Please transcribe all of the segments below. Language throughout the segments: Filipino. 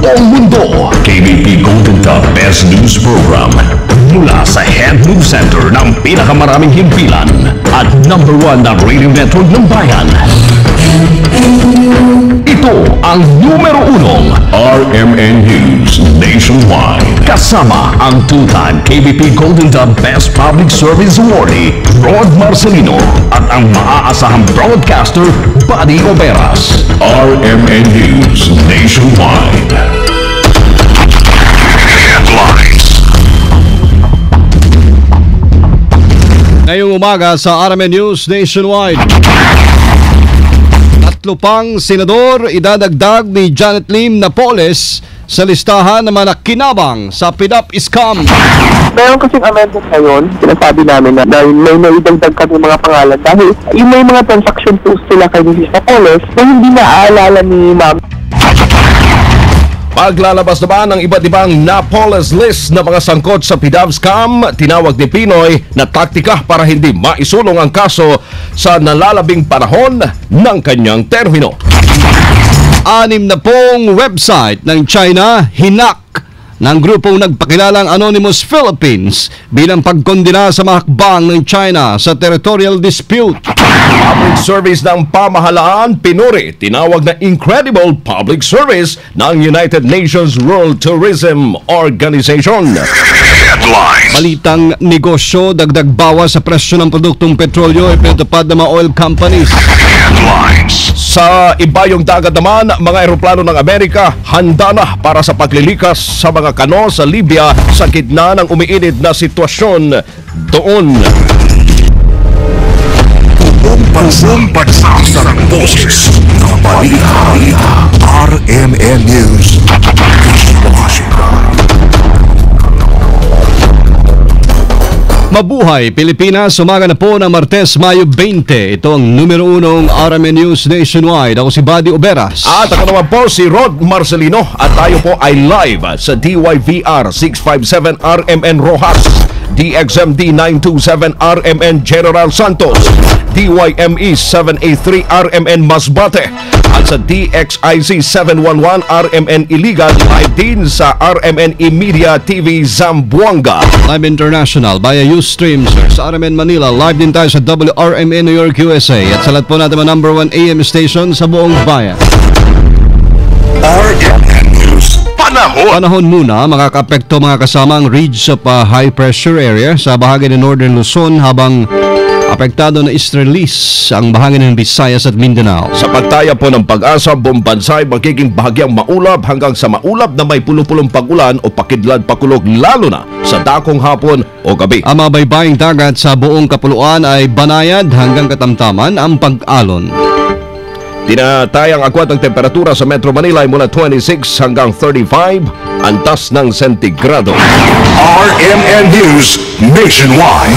buong mundo. KBP Golden Top Best News Program mula sa Head News Center ng pinakamaraming himpilan at #1 na radio network ng bayan. Ito ang numero 1 RMN News Nationwide. Kasama ang 2-time KBP Golden Dove Best Public Service Awardee Rod Marcelino at ang maaasahang broadcaster Buddy Oberas. RMN News Nationwide. Headlines. Ngayong umaga sa RMN News Nationwide, tatlo pang senador idadagdag ni Janet Lim Napoles sa listahan ng mga kinabang sa PDAP scam. Meron kasing amendment ngayon, sinasabi namin na may naidagdag kami mga pangalan dahil yung may mga transaction post sila kay Mrs. Napoles na hindi naaalala ni Ma'am. Paglalabas naman ng iba't ibang Napoles list na mga sangkot sa PDAP scam, tinawag ni Pinoy na taktika para hindi maisulong ang kaso sa nalalabing panahon ng kanyang termino. 6 na pong website ng China hinak ng grupong nagpakilalang Anonymous Philippines bilang pagkondena sa mga hakbang ng China sa territorial dispute. Public service ng pamahalaan, pinuri, tinawag na incredible public service ng United Nations World Tourism Organization. Headlines. Balitang negosyo, dagdag bawas sa presyo ng produktong petrolyo ay pinatupad ng mga oil companies. Headlines. Sa ibayong dagat naman, mga eroplano ng Amerika handa na para sa paglilikas sa mga kano sa Libya sa gitna ng umiinit na sitwasyon doon. Buong pagsasarang boses ng balita. RMN News. Washington. Mabuhay Pilipinas, umaga na po ng Martes, Mayo 20. Ito ang numero 1 RMN News Nationwide. Ako si Buddy Oberas. At ako naman po si Rod Marcelino at tayo po ay live sa DYVR 657 RMN Rojas, DXMD 927 RMN General Santos, DYME 783 RMN Masbate at sa DXIC 711 RMN Iligan, live din sa RMN Media TV Zamboanga. Live International via Ustream sa RMN Manila. Live din tayo sa WRMN New York, USA. At sa lahat po natin ang #1 AM station sa buong bayan. RMN News. Panahon muna, makaka-apekto mga kasama ang ridge of high pressure area sa bahagi ng Northern Luzon habang apektado na Easterlies ang bahagi ng Visayas at Mindanao. Sa pagtaya po ng Pag-asa, buong bansa ay magiging bahagyang maulap hanggang sa maulap na may pulupulong pag-ulan o pakidlad pakulog lalo na sa dakong hapon o gabi. Ang mga baybaying dagat sa buong kapuluan ay banayad hanggang katamtaman ang pag-alon. Tinatayang agwat ng temperatura sa Metro Manila ay mula 26 hanggang 35 antas ng sentigrado. RMN News Nationwide.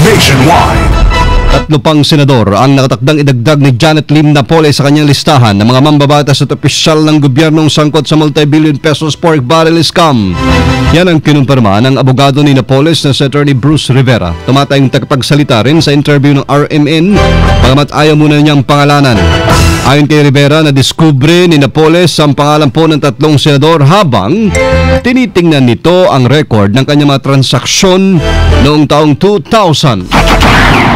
Tatlo pang senador ang nakatakdang idagdag ni Janet Lim Napoles sa kanyang listahan ng mga mambabatas at opisyal ng gobyernong sangkot sa multi-billion pesos pork barrel scam. Yan ang kinumpirma ng abogado ni Napoles na si Attorney Bruce Rivera. Tumatayong tagapagsalita rin sa interview ng RMN, bagamat ayaw muna niyang pangalanan. Ayon kay Rivera, na-discover ni Napoles ang pangalan po ng tatlong senador habang tinitingnan nito ang record ng kanyang mga transaksyon noong taong 2000.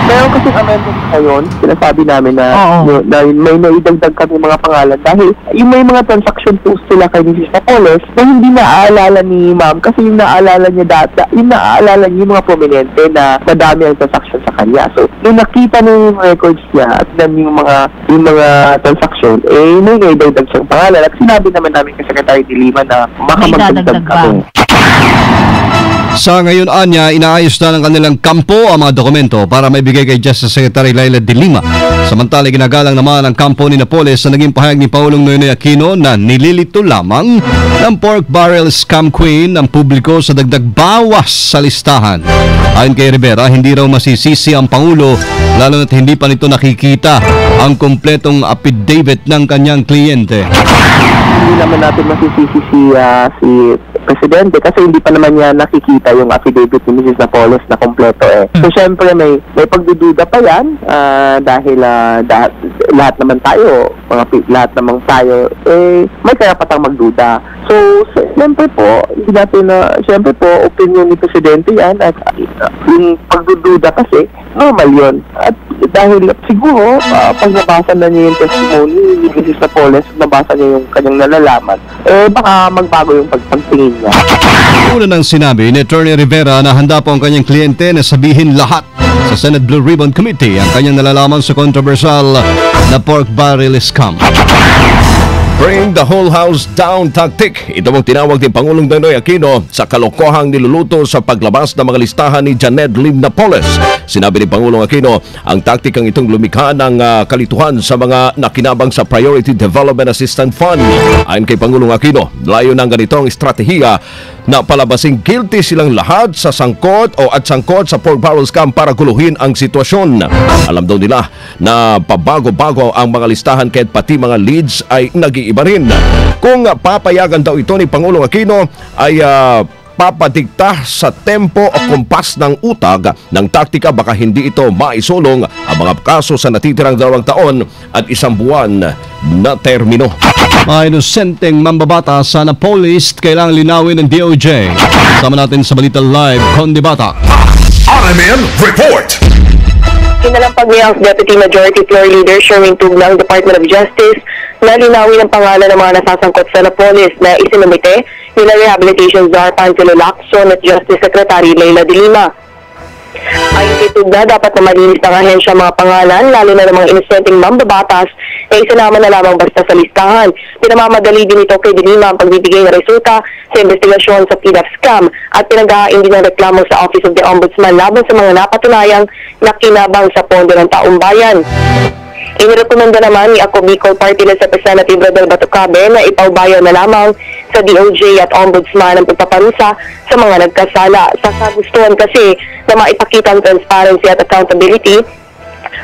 Meron kasing amendment ngayon, sinasabi namin na may naidagdag kami mga pangalan dahil yung may mga transaction post sila kay Mrs. Napoles na hindi naaalala ni Ma'am kasi yung naaalala niya yung naaalala niya yung mga prominente na madami ang transaction sa kanya. So, nung nakita niya yung records niya at yung mga transaction, may naidagdag siyang pangalan. At sinabi naman namin kay Secretary de Lima na makamagdagdag kami. Sa ngayon, Anya, inaayos na ng kanilang kampo ang mga dokumento para maibigay kay Justice Secretary Laila de Lima. Samantala, ginagalang naman ang kampo ni Napoles na naging pahayag ni Paulong Noynoy Aquino na nililito lamang ng pork barrel scam queen ang publiko sa dagdag bawas sa listahan. Ayon kay Rivera, hindi raw masisisi ang Pangulo lalo na't hindi pa nito nakikita ang kumpletong affidavit ng kanyang kliyente. Hindi naman natin masisisi si Presidente kasi hindi pa naman niya nakikita yung affidavit ni Mrs. Napoles na kompleto So syempre may pagdududa pa yan dahil lahat naman tayo, lahat naman tayo, may karapatang magduda. So, siyempre po, siyempre po, opinion ni Presidente yan, at yung pagdududa kasi, normal yun. At dahil siguro, pag nabasa na niya yung testimony ni Mrs. Napoles, nabasa niya yung kanyang nalalaman, baka magbago yung pagtingin niya. Una nang sinabi ni Attorney Rivera na handa po ang kanyang kliyente na sabihin lahat sa Senate Blue Ribbon Committee ang kanyang nalalaman sa controversial na pork barrel scam. Bring the whole house down tactic. Ito ang tinawag ni Pangulong Noynoy Aquino sa kalokohang niluluto sa paglabas ng mga listahan ni Janet Lim Napoles. Sinabi ni Pangulong Aquino, ang taktikang itong lumikha ng kalituhan sa mga nakinabang sa Priority Development Assistance Fund. Ayon kay Pangulong Aquino, layo ng ganitong estratehiya na palabasing guilty silang lahat sa sangkot sa pork barrel scam para guluhin ang sitwasyon. Alam daw nila na pabago-bago ang mga listahan kahit pati mga leads ay nag-iiba rin. Kung papayagan daw ito ni Pangulong Aquino ay papadikta sa tempo o kumpas ng utag ng taktika, baka hindi ito maisulong ang mga kaso sa natitirang 2 taon at 1 buwan na termino. Mga inosenteng mambabata sa Napoles kailangang linawin ng DOJ. Sama natin sa Balita Live, Conde Bata. RMN Report. Kinalampag niya ang Deputy Majority Floor Leader Sherwin Tug ng Department of Justice na linawin ang pangalan ng mga nasasangkot sa Napoles na isinumite nila Rehabilitation Czar Panfilo Lacson at Justice Secretary Leila de Lima. Ayon kay Tug na dapat na malinis ng ahensya mga pangalan, lalo na ng mga inosenteng mambabatas na isinama na lamang basta sa listahan. Pinamamadali din ito kay de Lima ang pagbibigay ng resulta sa investigasyon sa PDAP scam at pinag-aain din ng reklamo sa Office of the Ombudsman laban sa mga napatunayang nakinabang sa pondo ng taong bayan. Inirekomenda naman ni Ako Bicol Party List Representative Rodel Batucabe na ipaubayan na lamang sa DOJ at Ombudsman ang pagpaparusa sa mga nagkasala. Sa kagustuhan kasi na maipakita ang transparency at accountability,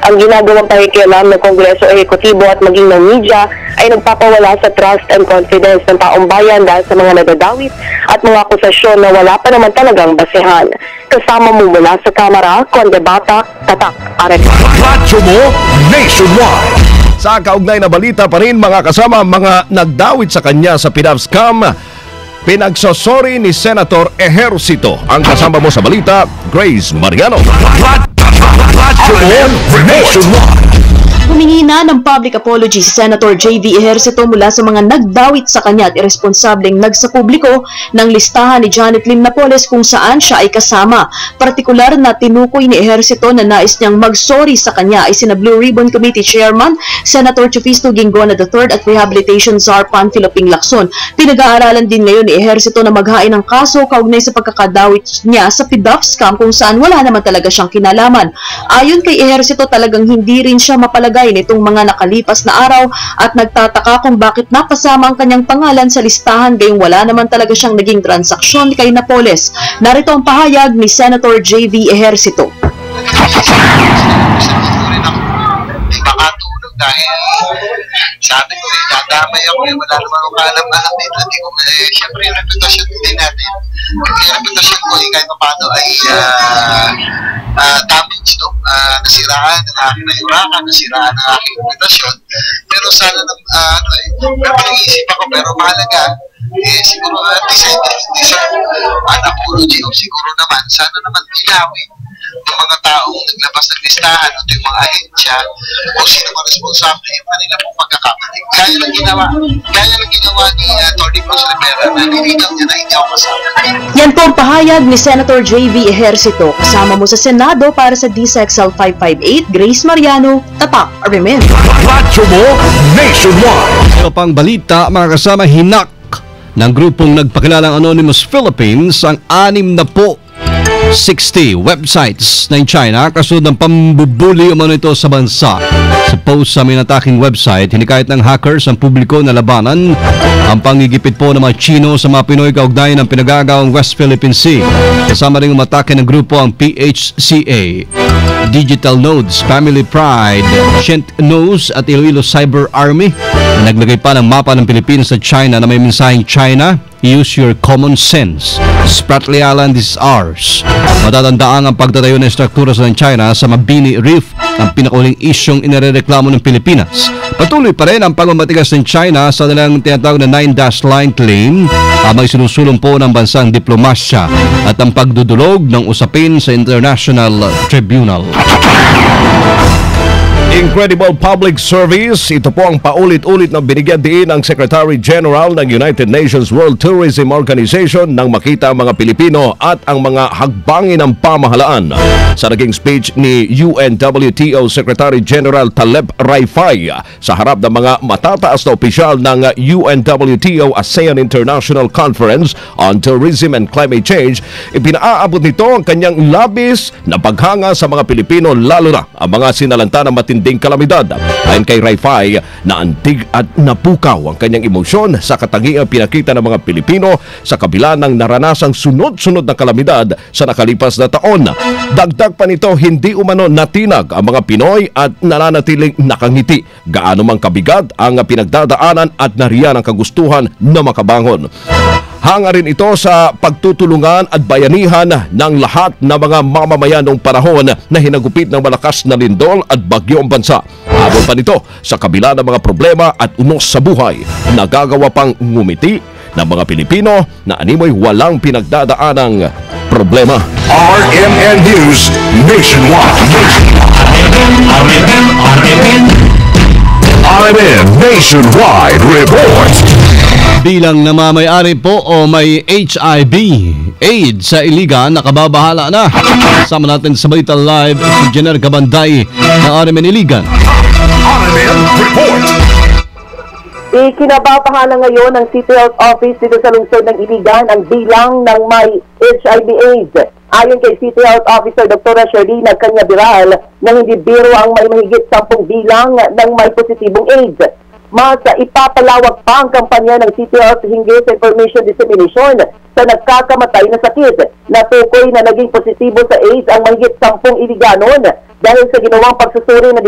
ang ginagawang pakikialam ng Kongreso, Ehekutibo at maging ng media ay nagpapawala sa trust and confidence ng taong bayan dahil sa mga nadadawit at mga akusasyon na wala pa naman talagang basehan. Kasama mo mula sa Kamara, Conde Bata, Tatak, RMN. Radyo mo nationwide. Sa kaugnay na balita pa rin mga kasama, mga nagdawit sa kanya sa PDAP scam, pinagsosori ni Senator Ejercito. Ang kasama mo sa balita, Grace Mariano. Radyo mo nationwide. Humingi na ng public apology si Senator J.V. Ejercito mula sa mga nagdawit sa kanya at irresponsableng nagsapubliko ng listahan ni Janet Lim Napoles kung saan siya ay kasama. Partikular na tinukoy ni Ejercito na nais niyang mag-sorry sa kanya ay sina Blue Ribbon Committee Chairman Senator Chufisto Ginggona III at Rehabilitation Czar Panfilo Lacson. Pinag-aaralan din ngayon ni Ejercito na maghain ng kaso kaugnay sa pagkakadawit niya sa PDAP scam kung saan wala naman talaga siyang kinalaman. Ayon kay Ejercito, talagang hindi rin siya mapalagay nitong mga nakalipas na araw at nagtataka kung bakit napasama ang kanyang pangalan sa listahan gayong wala naman talaga siyang naging transaksyon kay Napoles. Narito ang pahayag ni Senator J.V. Ejercito. Makatulog dahil sabi ko dadamay ako wala naman akong kaalam-alam dito. Hindi ko, syempre yung reputasyon din natin. Yung reputasyon ko kahit paano ay damage, no? Nasiraan ang aking nayurakan, nasiraan ang aking reputasyon. Pero sana pero nag-iisip ako, pero mahalaga siguro deserve an apology o siguro naman, sana naman ilawin ng mga taong naglabas ng listahan o yung mga ahensya o sino mga responsable yung kanila pong pagkakamali. Kaya lang ginawa ni Atty. Bruce Rivera na nilinaw niya na hindi ako kasama. Yan po ang pahayag ni Senator J.V. Ejercito. Kasama mo sa Senado para sa DSXL 558, Grace Mariano, Tatak, RMN. Radyo mo nationwide. Ito pang balita, mga kasama, hinak ng grupong nagpakilalang Anonymous Philippines ang 60 websites ng China kasunod ng pambubuli umano ito sa bansa. Sa post sa minataking website, hinikayat ng hackers ang publiko na labanan ang pangigipit po ng mga Chino sa mga Pinoy kaugnayan ng pinagagawang West Philippine Sea. Kasama rin umatake ng grupo ang PHCA, Digital Nodes, Family Pride, Shent Nose at Iloilo Cyber Army na naglagay pa ng mapa ng Pilipinas sa China na may mensaheng China, use your common sense. Spratly Island is ours. Matatandaan ang pagtatayo ng struktura ng China sa Mabini Reef, ang pinakauling isyong inirereklamo ng Pilipinas. Patuloy pa rin ang pagmamatigas ng China sa nilang tinatawag na 9-dash line claim, may sinusulong po ng bansang diplomasya at ang pagdudulog ng usapin sa International Tribunal. Incredible public service. Ito po ang paulit-ulit na binigyan din ng Secretary General ng United Nations World Tourism Organization nang makita ang mga Pilipino at ang mga hagbangin ng pamahalaan. Sa naging speech ni UNWTO Secretary General Taleb Rifai sa harap ng mga matataas na opisyal ng UNWTO ASEAN International Conference on Tourism and Climate Change, ipinaaabot nito ang kanyang labis na paghanga sa mga Pilipino, lalo na ang mga sinalanta ng matinding kalamidad. Ayon kay Rifai, naantig at napukaw ang kanyang emosyon sa katangiang pinakita ng mga Pilipino sa kabila ng naranasang sunod-sunod na kalamidad sa nakalipas na taon. Dagdag pa nito, hindi umano natinag ang mga Pinoy at nananatiling nakangiti gaano mang kabigat ang pinagdadaanan at nariyan ang kagustuhan na makabangon. Hanga rin ito sa pagtutulungan at bayanihan ng lahat ng mga mamamayan noong panahon na hinagupit ng malakas na lindol at bagyo ang bansa. Habang pa nito, sa kabila ng mga problema at unos sa buhay, nagagawa pang ngumiti ng mga Pilipino na animoy walang pinagdadaanang problema. RMN News Nationwide. RMN Nationwide Report. Bilang namamayari po o may HIV, AIDS sa Iligan, nakababahala na. Kasama natin sa Balita Live si Jenner Cabanday ng RMN Iligan. RMN Report. Ikinababahala ngayon ng City Health Office dito sa lungsod ng Iligan ang bilang ng may HIV/AIDS. Ayon kay City Health Officer Dr. Sherina Canyabiral, na hindi biro ang may mahigit 10 bilang ng may positibong AIDS. Mas ipapalawak pa ang kampanya ng City Health hinggil sa information dissemination sa nagkakamatay na sakit. Natukoy na naging positibo sa AIDS ang mahigit 10 Iliganon dahil sa ginawang pagsusuri ng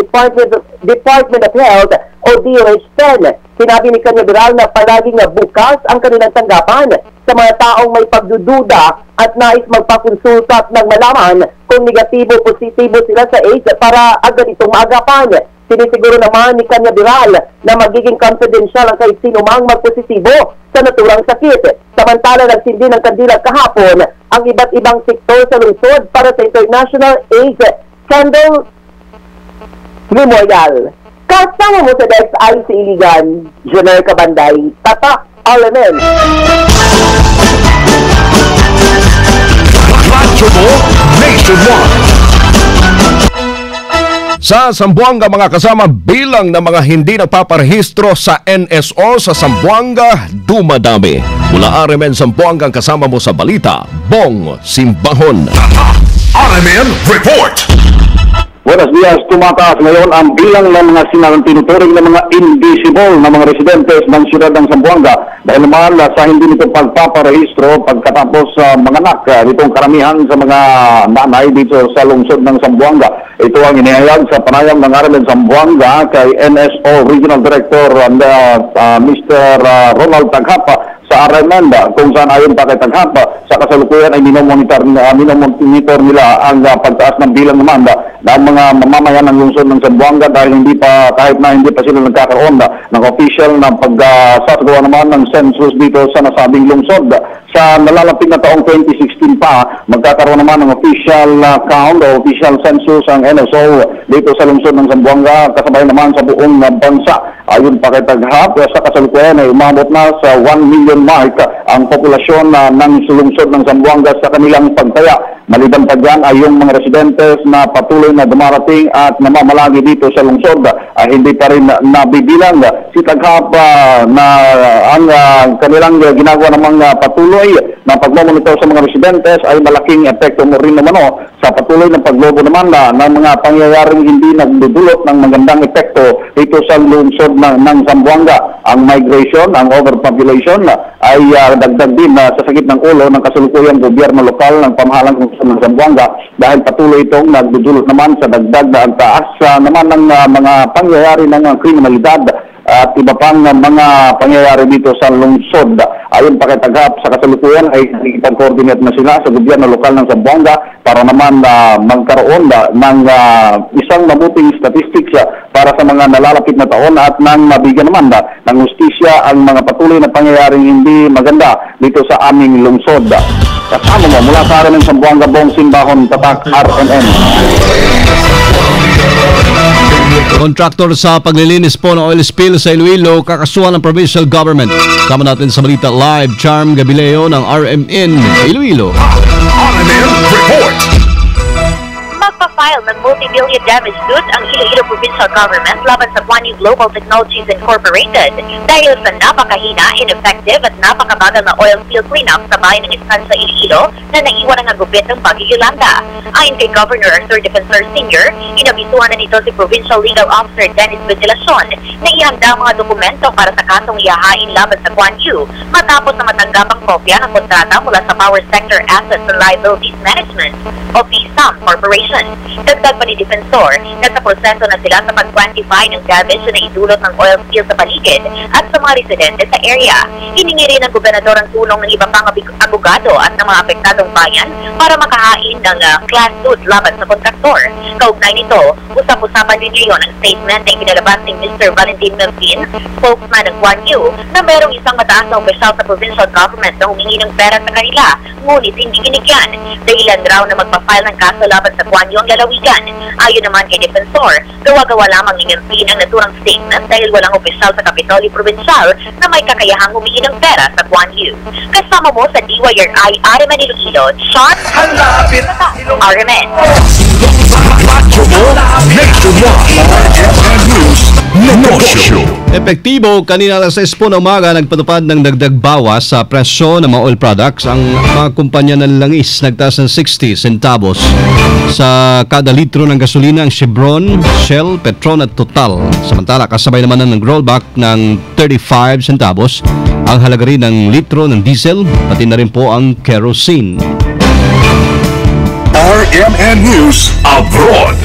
Department of Health o DOH-10. Sinabi ni Canyabiral na palaging bukas ang kanilang tanggapan sa mga taong may pagdududa at nais magpakonsulta at nang malaman kung negatibo o positibo sila sa AIDS para agad itong maagapan. Sinisiguro naman ni Canyabiral na magiging confidential ang kahit sino mang magpositibo sa naturang sakit. Samantala, nagsindi ng kandila kahapon ang iba't ibang sektor sa lungsod para sa International AIDS Candle Memorial. Kasama mo sa DXI sa Iligan, Jenner Cabanday, Tatak RMN. Radyo mo Nationwide. Sa Zamboanga, mga kasama, bilang ng mga hindi nagpaparehistro sa NSO sa Zamboanga, dumadami. Mula RMN Zamboanga, ang kasama mo sa balita, Bong Simbahon. RMN Report. Buenos dias, tumataas ngayon ang bilang ng mga tinuturing na mga invisible na mga residentes ng siyudad ng Zamboanga dahil naman sa hindi nito pagpaparehistro pagkatapos manganak nitong karamihan sa mga nanay dito sa lungsod ng Zamboanga. Ito ang inihayag sa panayam ng RMN Zamboanga kay NSO Regional Director Mr. Ronald Taghapa sa RMN, kung saan ayon pa kay Taghapa, sa kasalukuyan ay minomonitor nila ang pagtaas ng bilang naman ng mga mamamayan ng lungsod ng Zamboanga dahil kahit na hindi pa sila nagkakaroon ng official na pagsasagawa naman ng census dito sa nasabing lungsod. Sa nalalapit na taong 2016 pa, magkakaroon naman ng official count o official census ang NSO dito sa lungsod ng Zamboanga, kasabay naman sa buong bansa. Ayon pa kay Taghap, sa kasalukuyan ay umabot na sa 1 million mark ang populasyon ng lungsod ng Zamboanga sa kanilang pagtaya. Maliban pa dyan ay yung mga residentes na patuloy na dumarating at namamalagi dito sa lungsod ay hindi pa rin nabibilang. Si Taghap na ang kanilang ginagawa namang patuloy na pagmamonitor sa mga residentes ay malaking epekto mo rin naman sa patuloy ng paglobo naman ng mga pangyayaring hindi nagdudulot ng magandang epekto dito sa lungsod ng Zamboanga. Ang migration, ang overpopulation ay dagdag din sa sakit ng ulo ng kasalukuyang gobyerno lokal ng pamahalang lungsod ng Zamboanga dahil patuloy itong nagdudulot naman sa dagdag na ang taas naman ng mga pangyayari ng kriminalidad at iba pang mga pangyayari dito sa lungsod. Ayon pa kay Tagap, sa kasalukuyan ay nakikipag-coordinate na sila sa gobyerno lokal ng Zamboanga para naman magkaroon ng isang mabuting statistics para sa mga nalalapit na taon at nang mabigyan naman ng hustisya ang mga patuloy na pangyayaring hindi maganda dito sa aming lungsod. Kasama mo mula sa RMN Zamboanga, Bong Simbahon, Tatak, RMN. Kontraktor sa paglilinis po ng oil spill sa Iloilo, kakasuhan ng provincial government. Sama natin sa balita live, Charm Gabileo ng RMN Iloilo. RMN Report. Magpa-file ng multi-billion damage suit ang Iloilo Provincial Government laban sa Guanyu Global Technologies Incorporated dahil sa napakahina, ineffective at napakabagal na oil spill cleanup sa bayan ng Estancia Iloilo na naiwan ng gupit ng Baguio Yolanda. Ayon kay Governor Arthur Defensor Sr., inabisuhan na nito si Provincial Legal Officer Dennis Ventilacion na ihanda ang mga dokumento para sa kasong ihahain laban sa Guanyu matapos na matanggap ang kopya ng kontrata mula sa Power Sector Assets and Liabilities Management o PSAM Corporation. Dagdag pa ni Defensor na sa proseso na sila sa pag-quantify ng damage na idulot ng oil spill sa paligid at sa mga residente sa area. Hiningi rin ng gobernador ang tulong ng iba pang abogado at ng mga apektadong bayan para makahain ng class suit laban sa kontraktor. Kaugnay nito, usap-usapan din ngayon ang statement na ipinalabas ni Mr. Valentin Melvin, spokesman ng Guanyu, na merong isang mataas na opisyal sa provincial government na humingi ng pera sa kanila, ngunit hindi binigyan. Dahilan raw na magpa-file ng kaso laban sa Guanyu ang lalawigan. Ayon naman kay Defensor, gawa-gawa lamang ni Melvin ang naturang statement dahil walang opisyal sa Kapitolyo Provincial na may kakayahang humingi ng pera sa Guanyu. Kasama mo sa DYRI RMN Iloilo, Shot RMN. Negosyo. Epektibo, kanina alas 6 po ng umaga nagpatupad ng dagdag bawas sa presyo ng mga oil products. Ang mga kumpanya ng langis nagtaas ng 60 centavos sa kada litro ng gasolina ang Chevron, Shell, Petron at Total. Samantala, kasabay naman ng rollback ng 35 centavos ang halaga rin ng litro ng diesel, pati na rin po ang kerosene. RMN News Abroad.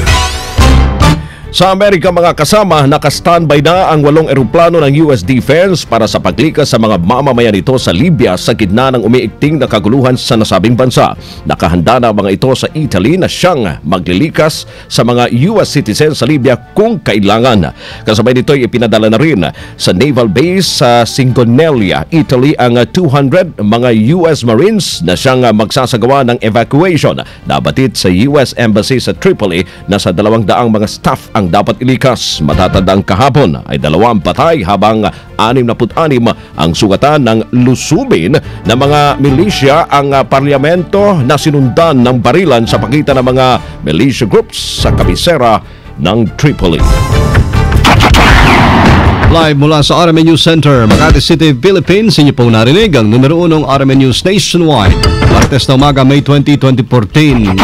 Sa Amerika mga kasama, naka-standby na ang 8 eroplano ng US Defense para sa paglikas sa mga mamamayan nito sa Libya sa gitna ng umiikting na kaguluhan sa nasabing bansa. Nakahanda na mga ito sa Italy na siyang maglilikas sa mga US citizens sa Libya kung kailangan. Kasabay nito ay ipinadala na rin sa naval base sa Singonelia, Italy ang 200 mga US Marines na siyang magsasagawa ng evacuation. Nabatid sa US Embassy sa Tripoli na sa 200 mga staff ang dapat ilikas. Matatandang kahapon ay 2 patay habang 66 ang sugatan ng lusubin ng mga milisya ang parlamento na sinundan ng barilan sa pagitan ng mga militia groups sa kabisera ng Tripoli. Live mula sa RMN News Center, Makati City, Philippines, inyo pong narinig ang numero 1 RMN News nationwide. Martes na umaga, May 20, 2014.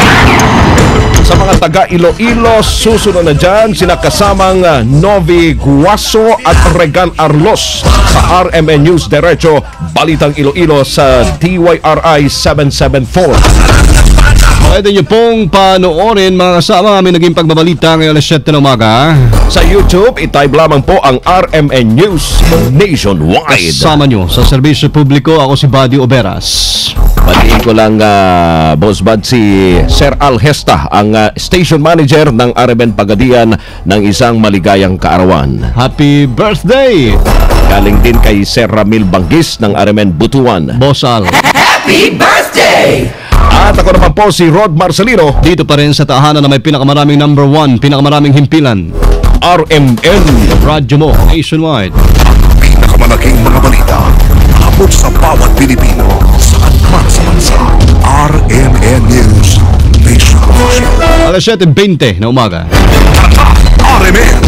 Sa mga taga Iloilo, susunod na dyan sina kasamang Novi Guaso at Regan Arlos sa RMN News Derecho, Balitang Iloilo sa DYRI 774. Pwede nyo pong panoorin mga kasama aming naging pagbabalita ngayong alas 7 na umaga. Sa YouTube, itype lamang po ang RMN News Nationwide. Kasama nyo sa serbisyo publiko, ako si Buddy Oberas. Batiin ko lang, Boss Bud, si Sir Al Hesta, ang station manager ng RMN Pagadian ng isang maligayang kaarawan. Happy birthday! Galing din kay Sir Ramil Banggis ng RMN Butuan. Boss Al. Happy birthday! At ako naman po si Rod Marcelino. Dito pa rin sa tahanan na may pinakamaraming number 1, pinakamaraming himpilan. RMN Radyo mo nationwide. Pinakamalaking mga balita abot sa bawat Pilipino saan man sa bansa. RMN News Nationwide. Alas 7:20 na umaga. RMN